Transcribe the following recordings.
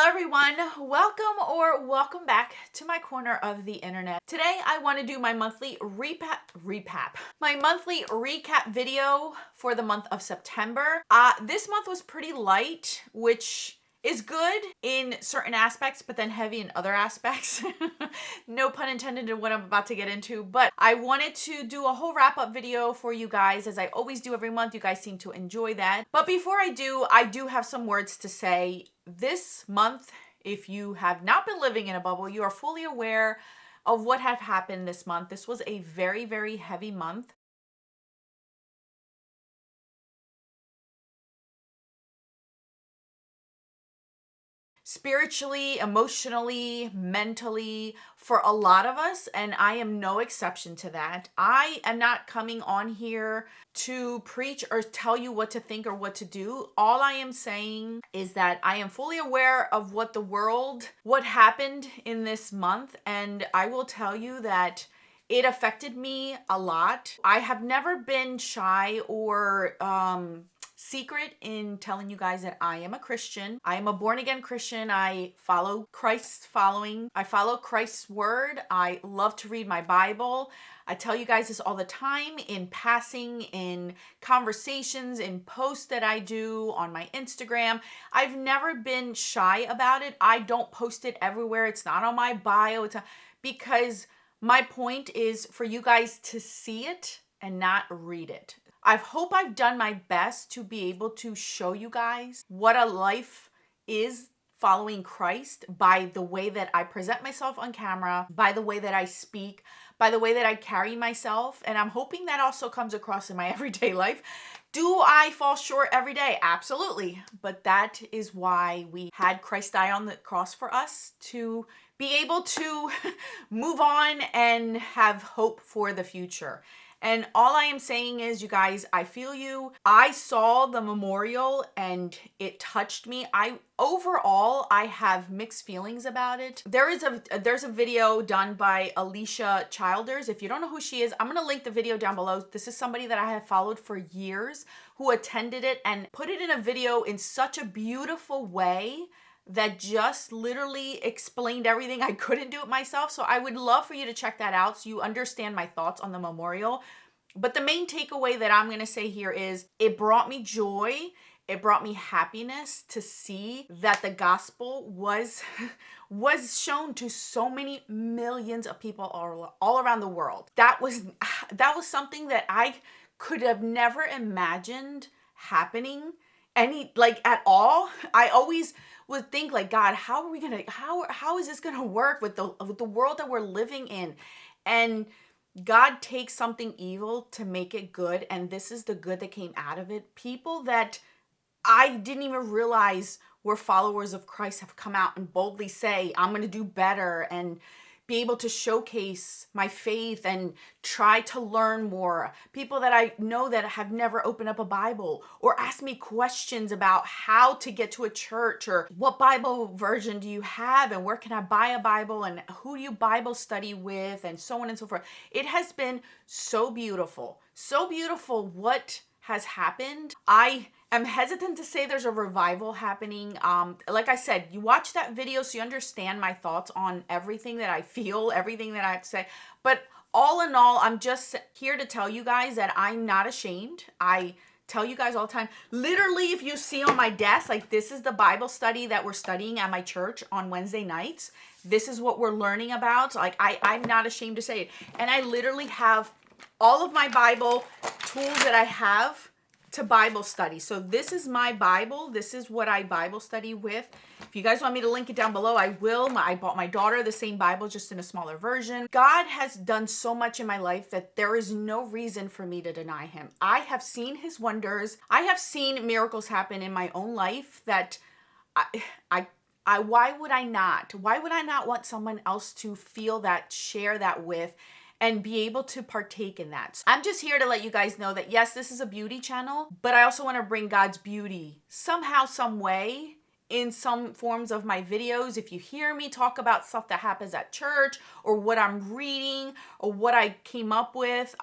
Hello everyone, welcome back to my corner of the internet. Today I want to do my monthly recap video for the month of September. This month was pretty light, which is good in certain aspects, but then heavy in other aspects. No pun intended in what I'm about to get into, but I wanted to do a whole wrap-up video for you guys, as I always do every month. You guys seem to enjoy that. But before I do have some words to say. This month, if you have not been living in a bubble, you are fully aware of what have happened this month. This was a very, very heavy month. Spiritually, emotionally, mentally, for a lot of us, and I am no exception to that. I am not coming on here to preach or tell you what to think or what to do. All I am saying is that I am fully aware of what happened in this month, and I will tell you that it affected me a lot. I have never been shy or secret in telling you guys that I am a Christian. I am a born-again Christian. I follow Christ's word. I love to read my Bible. I tell you guys this all the time in passing, in conversations, in posts that I do on my Instagram. I've never been shy about it. I don't post it everywhere. It's not on my bio. Because my point is for you guys to see it and not read it. I hope I've done my best to be able to show you guys what a life is following Christ by the way that I present myself on camera, by the way that I speak, by the way that I carry myself. And I'm hoping that also comes across in my everyday life. Do I fall short every day? Absolutely. But that is why we had Christ die on the cross for us, to be able to move on and have hope for the future. And all I am saying is, you guys, I feel you. I saw the memorial and it touched me. Overall, I have mixed feelings about it. There's a video done by Alisa Childers. If you don't know who she is, I'm going to link the video down below. This is somebody that I have followed for years who attended it and put it in a video in such a beautiful way that just literally explained everything. I couldn't do it myself. So I would love for you to check that out so you understand my thoughts on the memorial. But the main takeaway that I'm going to say here is it brought me joy. It brought me happiness to see that the gospel was shown to so many millions of people all around the world. That was something that I could have never imagined happening at all. I always would think God, how is this gonna work with the world that we're living in? And God takes something evil to make it good, and this is the good that came out of it. People that I didn't even realize were followers of Christ have come out and boldly say, I'm gonna do better, and be able to showcase my faith and try to learn more. People that I know that have never opened up a Bible or asked me questions about how to get to a church or what Bible version do you have and where can I buy a Bible and who do you Bible study with and so on and so forth. It has been so beautiful what has happened. I am hesitant to say there's a revival happening. Like I said, you watch that video so you understand my thoughts on everything that I feel, everything that I have to say. But all in all, I'm just here to tell you guys that I'm not ashamed. I tell you guys all the time, literally, if you see on my desk, this is the Bible study that we're studying at my church on Wednesday nights. This is what we're learning about. I'm not ashamed to say it. And I literally have all of my Bible tools that I have to Bible study. So this is my Bible. This is what I Bible study with. If you guys want me to link it down below, I will. I bought my daughter the same Bible, just in a smaller version. God has done so much in my life that there is no reason for me to deny him. I have seen his wonders. I have seen miracles happen in my own life that why would I not? Why would I not want someone else to feel that, share that with, and be able to partake in that? I'm just here to let you guys know that yes, this is a beauty channel, but I also want to bring God's beauty somehow, some way, in some forms of my videos. If you hear me talk about stuff that happens at church or what I'm reading or what I came up with,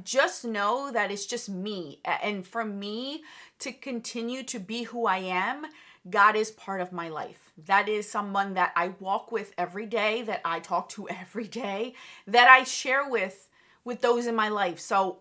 just know that it's just me. And for me to continue to be who I am, God is part of my life. That is someone that I walk with every day, that I talk to every day, that I share with those in my life. So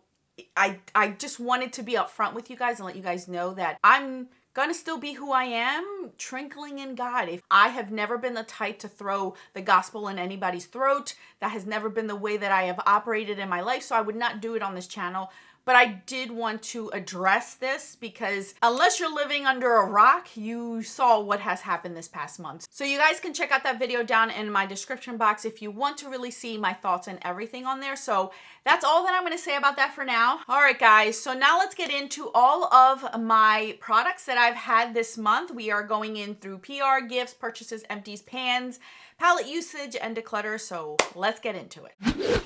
I just wanted to be upfront with you guys and let you guys know that I'm gonna still be who I am, twinkling in God. If I have never been the type to throw the gospel in anybody's throat, that has never been the way that I have operated in my life, so I would not do it on this channel. But I did want to address this because unless you're living under a rock, you saw what has happened this past month. So you guys can check out that video down in my description box if you want to really see my thoughts and everything on there. So that's all that I'm going to say about that for now. All right, guys. So now let's get into all of my products that I've had this month. We are going in through PR, gifts, purchases, empties, pans, palette usage, and declutter. So let's get into it.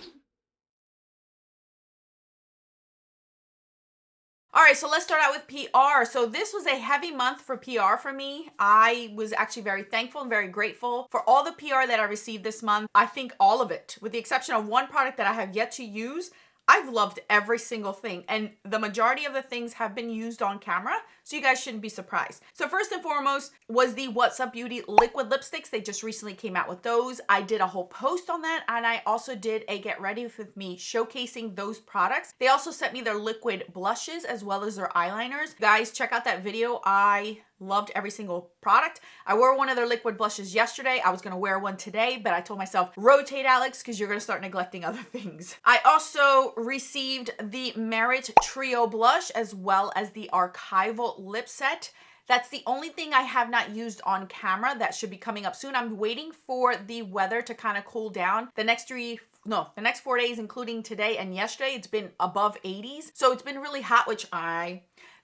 All right, so let's start out with PR. So this was a heavy month for PR for me. I was actually very thankful and very grateful for all the PR that I received this month. I think all of it, with the exception of one product that I have yet to use. I've loved every single thing, and the majority of the things have been used on camera, so you guys shouldn't be surprised. So first and foremost was the What's Up Beauty liquid lipsticks. They just recently came out with those. I did a whole post on that, and I also did a Get Ready With Me showcasing those products. They also sent me their liquid blushes as well as their eyeliners. Guys, check out that video. I loved every single product. I wore one of their liquid blushes yesterday. I was going to wear one today, but I told myself, rotate, Alex, because you're going to start neglecting other things. I also received the Merit Trio blush as well as the Archival lip set. That's the only thing I have not used on camera. That should be coming up soon. I'm waiting for the weather to kind of cool down. The next 4 days, including today and yesterday, it's been above 80s. So it's been really hot,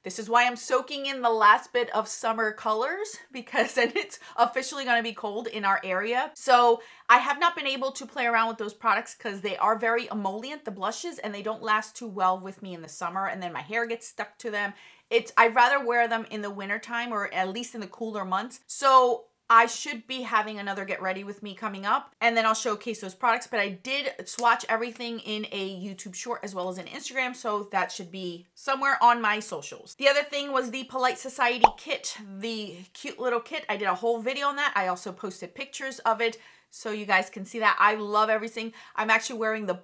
this is why I'm soaking in the last bit of summer colors, because then it's officially going to be cold in our area. So I have not been able to play around with those products because they are very emollient, the blushes, and they don't last too well with me in the summer, and then my hair gets stuck to them. I'd rather wear them in the wintertime or at least in the cooler months. So I should be having another Get Ready With Me coming up, and then I'll showcase those products. But I did swatch everything in a YouTube short as well as an Instagram, so that should be somewhere on my socials. The other thing was the Polite Society kit, the cute little kit. I did a whole video on that. I also posted pictures of it so you guys can see that. I love everything. I'm actually wearing the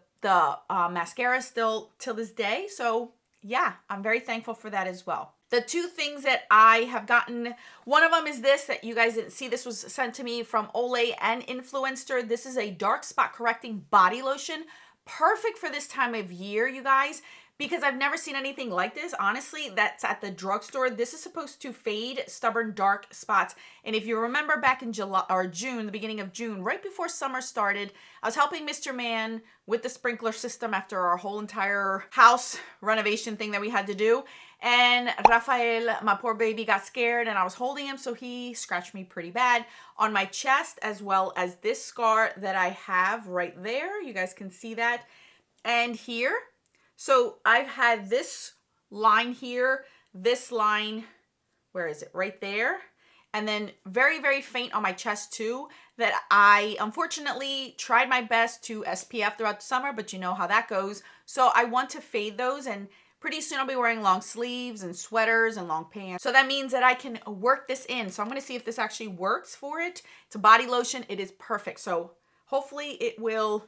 mascara still till this day, so yeah, I'm very thankful for that as well. The two things that I have gotten, one of them is this that you guys didn't see. This was sent to me from Olay and Influencer. This is a dark spot correcting body lotion. Perfect for this time of year, you guys, because I've never seen anything like this. Honestly, that's at the drugstore. This is supposed to fade stubborn dark spots. And if you remember back in July or June, the beginning of June, right before summer started, I was helping Mr. Man with the sprinkler system after our whole entire house renovation thing that we had to do. And Rafael, my poor baby, got scared, and I was holding him, so he scratched me pretty bad on my chest, as well as this scar that I have right there. You guys can see that. And here. So I've had this line here, this line, where is it? Right there. And then very, very faint on my chest too, that I unfortunately tried my best to SPF throughout the summer, but you know how that goes. So I want to fade those, and pretty soon I'll be wearing long sleeves and sweaters and long pants. So that means that I can work this in. So I'm going to see if this actually works for it. It's a body lotion. It is perfect. So hopefully it will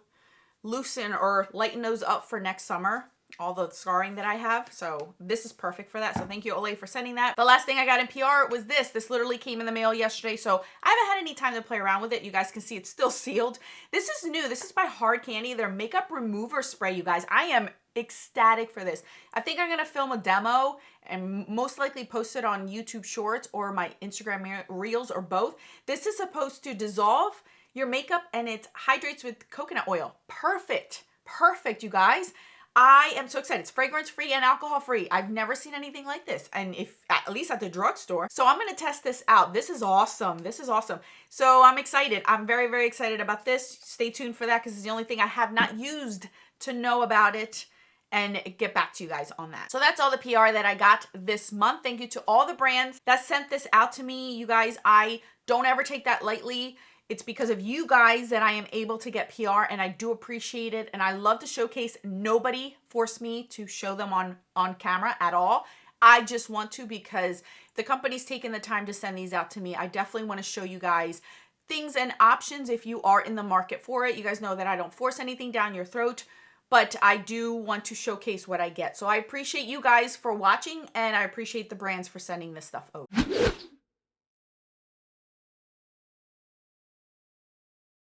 loosen or lighten those up for next summer, all the scarring that I have. So this is perfect for that. So thank you, Olay, for sending that. The last thing I got in PR was this. This literally came in the mail yesterday, so I haven't had any time to play around with it. You guys can see it's still sealed. This is new. This is by Hard Candy, their makeup remover spray, you guys. I am ecstatic for this. I think I'm gonna film a demo and most likely post it on YouTube Shorts or my Instagram Reels or both. This is supposed to dissolve your makeup, and it hydrates with coconut oil. Perfect. Perfect, you guys. I am so excited. It's fragrance free and alcohol free. I've never seen anything like this, and if at least at the drugstore. So I'm going to test this out. This is awesome. This is awesome. So I'm excited. I'm very, very excited about this. Stay tuned for that, because it's the only thing I have not used to know about it and get back to you guys on that. So that's all the PR that I got this month. Thank you to all the brands that sent this out to me. You guys, I don't ever take that lightly. It's because of you guys that I am able to get PR, and I do appreciate it. And I love to showcase. Nobody forced me to show them on camera at all. I just want to, because The company's taken the time to send these out to me. I definitely want to show you guys things and options if you are in the market for it. You guys know that I don't force anything down your throat, but I do want to showcase what I get. So I appreciate you guys for watching, and I appreciate the brands for sending this stuff over.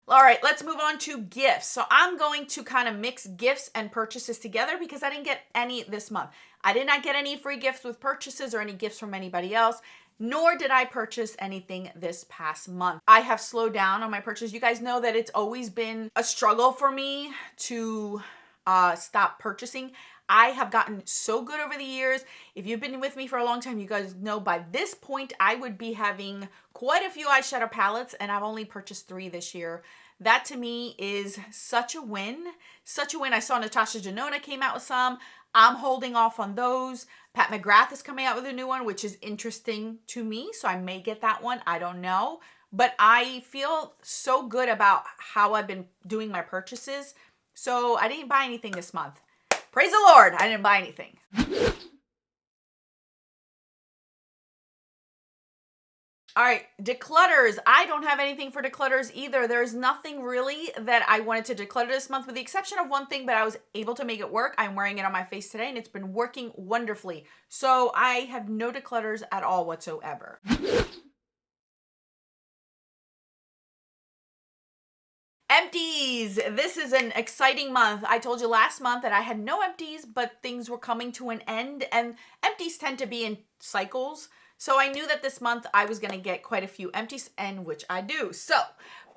All right, let's move on to gifts. So I'm going to kind of mix gifts and purchases together because I didn't get any this month. I did not get any free gifts with purchases or any gifts from anybody else, nor did I purchase anything this past month. I have slowed down on my purchase. You guys know that it's always been a struggle for me to stop purchasing. I have gotten so good over the years. If you've been with me for a long time, you guys know by this point I would be having quite a few eyeshadow palettes, and I've only purchased 3 this year. That to me is such a win. Such a win. I saw Natasha Denona came out with some. I'm holding off on those. Pat McGrath is coming out with a new one, which is interesting to me, so I may get that one. I don't know. But I feel so good about how I've been doing my purchases. So I didn't buy anything this month. Praise the Lord, I didn't buy anything. All right, declutters. I don't have anything for declutters either. There's nothing really that I wanted to declutter this month with the exception of one thing, but I was able to make it work. I'm wearing it on my face today and it's been working wonderfully. So I have no declutters at all whatsoever. Empties. This is an exciting month. I told you last month that I had no empties, but things were coming to an end, and empties tend to be in cycles. So I knew that this month I was going to get quite a few empties, and which I do. So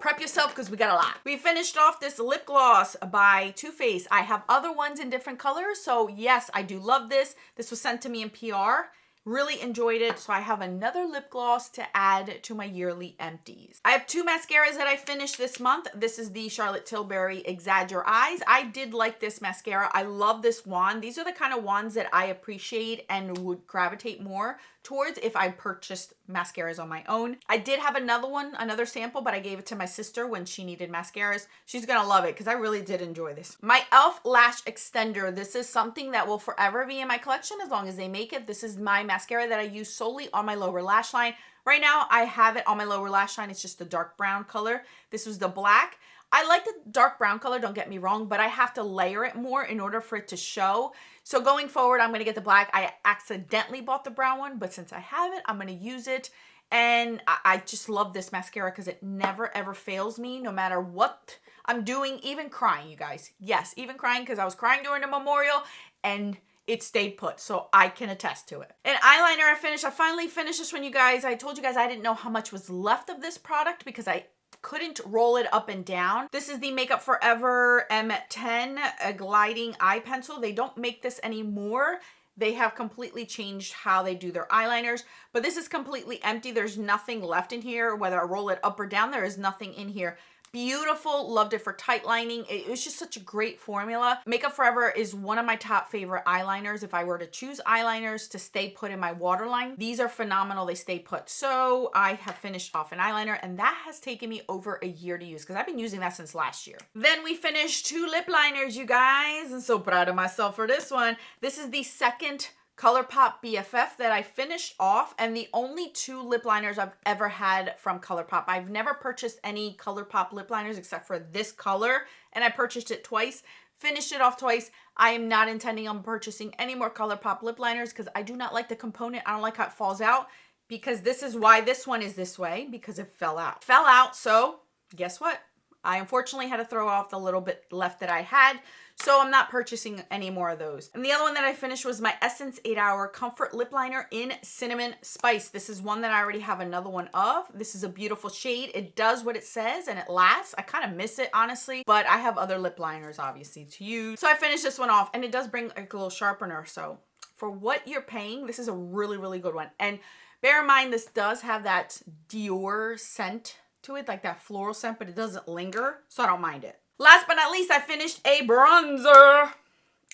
prep yourself because we got a lot. We finished off this lip gloss by Too Faced. I have other ones in different colors. So yes, I do love this. This was sent to me in PR. Really enjoyed it. So I have another lip gloss to add to my yearly empties. I have 2 mascaras that I finished this month. This is the Charlotte Tilbury Exagger Your Eyes. I did like this mascara. I love this wand. These are the kind of wands that I appreciate and would gravitate more towards if I purchased mascaras on my own. I did have another one, another sample, but I gave it to my sister when she needed mascaras. She's gonna love it because I really did enjoy this. My e.l.f. Lash Extender. This is something that will forever be in my collection as long as they make it. This is my mascara that I use solely on my lower lash line. Right now, I have it on my lower lash line. It's just the dark brown color. This was the black. I like the dark brown color, don't get me wrong, but I have to layer it more in order for it to show. So going forward, I'm going to get the black. I accidentally bought the brown one, but since I have it, I'm going to use it. And I just love this mascara because it never ever fails me no matter what I'm doing, even crying, you guys. Yes, even crying because I was crying during the memorial and it stayed put, so I can attest to it. An eyeliner I finished. I finally finished this one, you guys. I told you guys I didn't know how much was left of this product because I couldn't roll it up and down. This is the Makeup Forever M10 a gliding eye pencil. They don't make this anymore. They have completely changed how they do their eyeliners, but this is completely empty. There's nothing left in here. Whether I roll it up or down, there is nothing in here. Beautiful, loved it for tight lining. It was just such a great formula. Makeup Forever is one of my top favorite eyeliners. If I were to choose eyeliners to stay put in my waterline, these are phenomenal. They stay put. So I have finished off an eyeliner, and that has taken me over a year to use because I've been using that since last year. Then we finished 2 lip liners, you guys. I'm so proud of myself for this one. This is the second ColourPop BFF that I finished off, and the only 2 lip liners I've ever had from ColourPop. I've never purchased any ColourPop lip liners except for this color, and I purchased it twice, finished it off twice. I am not intending on purchasing any more ColourPop lip liners because I do not like the component. I don't like how it falls out, because this is why this one is this way, because it fell out. Fell out, so guess what? I unfortunately had to throw off the little bit left that I had, so I'm not purchasing any more of those. And the other one that I finished was my Essence 8-Hour Comfort Lip Liner in Cinnamon Spice. This is one that I already have another one of. This is a beautiful shade. It does what it says and it lasts. I kind of miss it, honestly, but I have other lip liners, obviously, to use. So I finished this one off, and it does bring like a little sharpener. So for what you're paying, this is a really, really good one. And bear in mind, this does have that Dior scent to it, like that floral scent, but it doesn't linger, so I don't mind it. Last but not least, I finished a bronzer.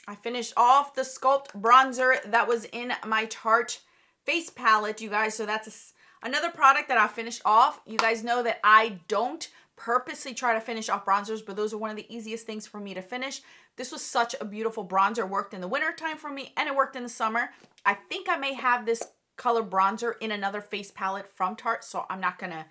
I finished off the Sculpt bronzer that was in my Tarte face palette, you guys. So that's another product that I finished off. You guys know that I don't purposely try to finish off bronzers, but those are one of the easiest things for me to finish. This was such a beautiful bronzer. Worked in the winter time for me, and it worked in the summer. I think I may have this color bronzer in another face palette from Tarte, so I'm not gonna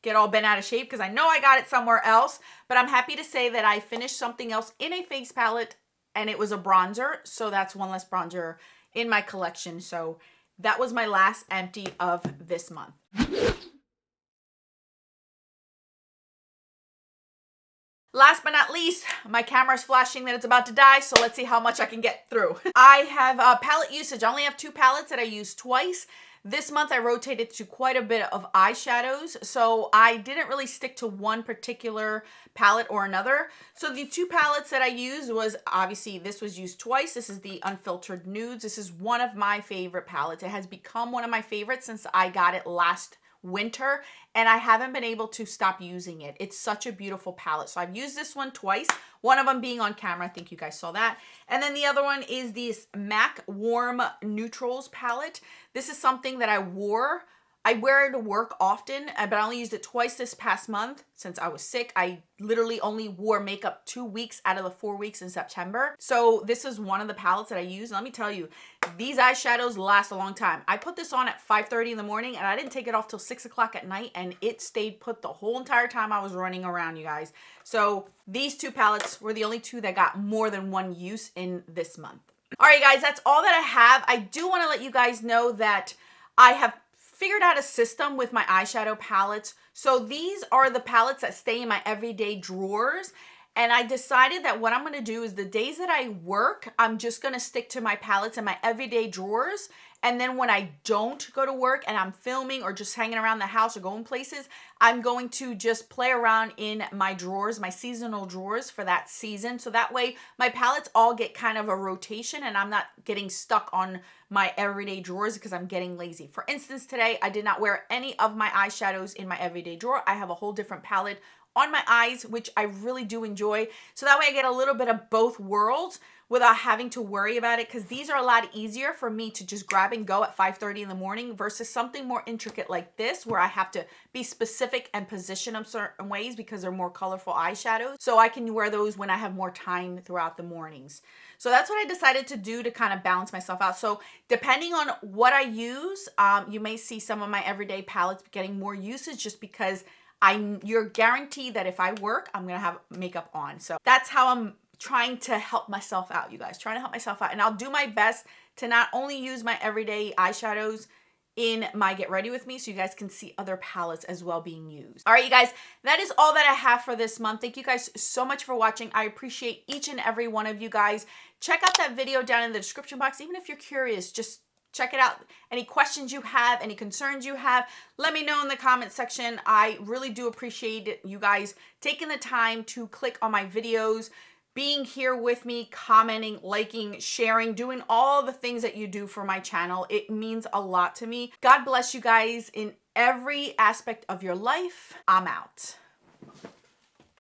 get all bent out of shape because I know I got it somewhere else, but I'm happy to say that I finished something else in a face palette and it was a bronzer, so that's one less bronzer in my collection. So that was my last empty of this month. Last but not least, my camera's flashing that it's about to die, so let's see how much I can get through. I have palette usage. I only have 2 palettes that I use twice. This month I rotated to quite a bit of eyeshadows, so I didn't really stick to one particular palette or another. So the 2 palettes that I used was, obviously this was used twice. This is the Unfiltered Nudes. This is one of my favorite palettes. It has become one of my favorites since I got it last winter, and I haven't been able to stop using it. It's such a beautiful palette. So I've used this one twice, one of them being on camera. I think you guys saw that. And then the other one is this MAC Warm Neutrals palette. This is something that I wear it to work often, but I only used it twice this past month since I was sick. I literally only wore makeup 2 weeks out of the 4 weeks in September. So this is one of the palettes that I use. And let me tell you, these eyeshadows last a long time. I put this on at 5:30 in the morning and I didn't take it off till 6 o'clock at night, and it stayed put the whole entire time I was running around, you guys. So these 2 palettes were the only 2 that got more than 1 use in this month. All right, guys, that's all that I have. I do want to let you guys know that I have figured out a system with my eyeshadow palettes. So these are the palettes that stay in my everyday drawers. And I decided that what I'm going to do is the days that I work, I'm just going to stick to my palettes in my everyday drawers. And then when I don't go to work and I'm filming or just hanging around the house or going places, I'm going to just play around in my drawers, my seasonal drawers for that season. So that way my palettes all get kind of a rotation and I'm not getting stuck on my everyday drawers because I'm getting lazy. For instance, today I did not wear any of my eyeshadows in my everyday drawer. I have a whole different palette on my eyes, which I really do enjoy. So that way I get a little bit of both worlds without having to worry about it, because these are a lot easier for me to just grab and go at 5:30 in the morning versus something more intricate like this where I have to be specific and position them certain ways because they're more colorful eyeshadows. So I can wear those when I have more time throughout the mornings. So that's what I decided to do to kind of balance myself out. So depending on what I use, you may see some of my everyday palettes getting more usage just because you're guaranteed that if I work, I'm gonna have makeup on. So that's how I'm trying to help myself out, you guys, trying to help myself out. And I'll do my best to not only use my everyday eyeshadows in my Get Ready With Me so you guys can see other palettes as well being used. All right, you guys, that is all that I have for this month. Thank you guys so much for watching. I appreciate each and every one of you guys. Check out that video down in the description box. Even if you're curious, just check it out. Any questions you have, any concerns you have, let me know in the comment section. I really do appreciate it, you guys taking the time to click on my videos, being here with me, commenting, liking, sharing, doing all the things that you do for my channel. It means a lot to me. God bless you guys in every aspect of your life. I'm out.